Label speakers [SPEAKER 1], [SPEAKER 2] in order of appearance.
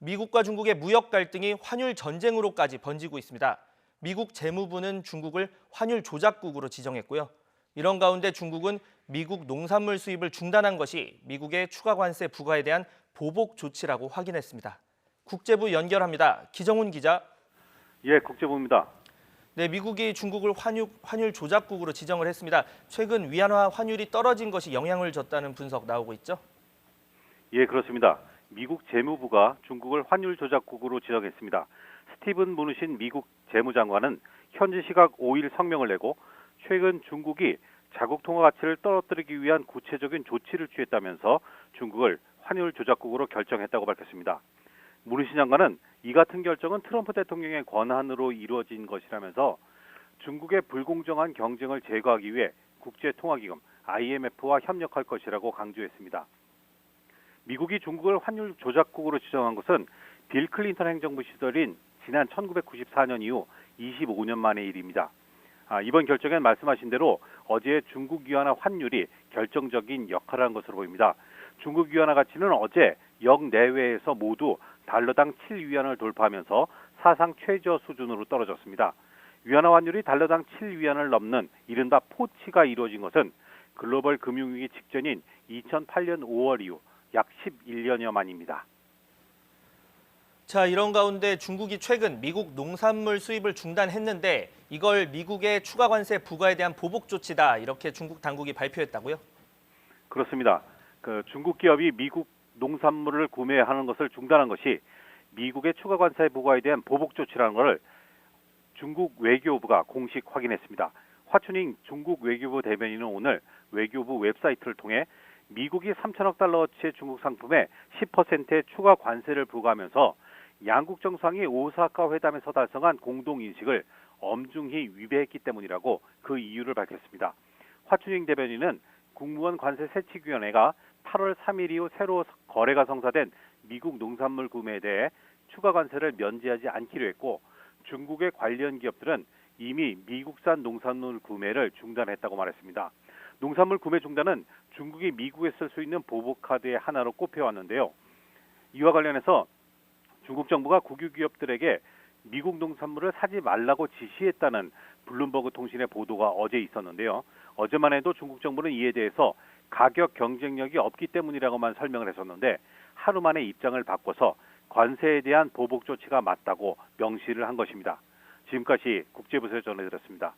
[SPEAKER 1] 미국과 중국의 무역 갈등이 환율 전쟁으로까지 번지고 있습니다. 미국 재무부는 중국을 환율 조작국으로 지정했고요. 이런 가운데 중국은 미국 농산물 수입을 중단한 것이 미국의 추가 관세 부과에 대한 보복 조치라고 확인했습니다. 국제부 연결합니다. 기정훈 기자.
[SPEAKER 2] 예, 국제부입니다.
[SPEAKER 1] 네, 미국이 중국을 환율 조작국으로 지정을 했습니다. 최근 위안화 환율이 떨어진 것이 영향을 줬다는 분석 나오고 있죠?
[SPEAKER 2] 예, 그렇습니다. 미국 재무부가 중국을 환율 조작국으로 지정했습니다. 스티븐 무누신 미국 재무장관은 현지 시각 5일 성명을 내고 최근 중국이 자국 통화 가치를 떨어뜨리기 위한 구체적인 조치를 취했다면서 중국을 환율 조작국으로 결정했다고 밝혔습니다. 무누신 장관은 이 같은 결정은 트럼프 대통령의 권한으로 이루어진 것이라면서 중국의 불공정한 경쟁을 제거하기 위해 국제통화기금 IMF와 협력할 것이라고 강조했습니다. 미국이 중국을 환율 조작국으로 지정한 것은 빌 클린턴 행정부 시절인 지난 1994년 이후 25년 만의 일입니다. 이번 결정엔 말씀하신 대로 어제 중국 위안화 환율이 결정적인 역할을 한 것으로 보입니다. 중국 위안화 가치는 어제 역내외에서 모두 달러당 7위안을 돌파하면서 사상 최저 수준으로 떨어졌습니다. 위안화 환율이 달러당 7위안을 넘는 이른바 포치가 이루어진 것은 글로벌 금융위기 직전인 2008년 5월 이후 약 11년여 만입니다.
[SPEAKER 1] 자, 이런 가운데 중국이 최근 미국 농산물 수입을 중단했는데 이걸 미국의 추가 관세 부과에 대한 보복 조치다, 이렇게 중국 당국이 발표했다고요?
[SPEAKER 2] 그렇습니다. 중국 기업이 미국 농산물을 구매하는 것을 중단한 것이 미국의 추가 관세 부과에 대한 보복 조치라는 것을 중국 외교부가 공식 확인했습니다. 화춘잉 중국 외교부 대변인은 오늘 외교부 웹사이트를 통해 미국이 3천억 달러어치의 중국 상품에 10%의 추가 관세를 부과하면서 양국 정상이 오사카 회담에서 달성한 공동인식을 엄중히 위배했기 때문이라고 그 이유를 밝혔습니다. 화춘잉 대변인은 국무원 관세세칙위원회가 8월 3일 이후 새로 거래가 성사된 미국 농산물 구매에 대해 추가 관세를 면제하지 않기로 했고, 중국의 관련 기업들은 이미 미국산 농산물 구매를 중단했다고 말했습니다. 농산물 구매 중단은 중국이 미국에 쓸 수 있는 보복 카드의 하나로 꼽혀왔는데요. 이와 관련해서 중국 정부가 국유 기업들에게 미국 농산물을 사지 말라고 지시했다는 블룸버그 통신의 보도가 어제 있었는데요. 어제만 해도 중국 정부는 이에 대해서 가격 경쟁력이 없기 때문이라고만 설명을 했었는데 하루 만에 입장을 바꿔서 관세에 대한 보복 조치가 맞다고 명시를 한 것입니다. 지금까지 국제부에서 전해드렸습니다.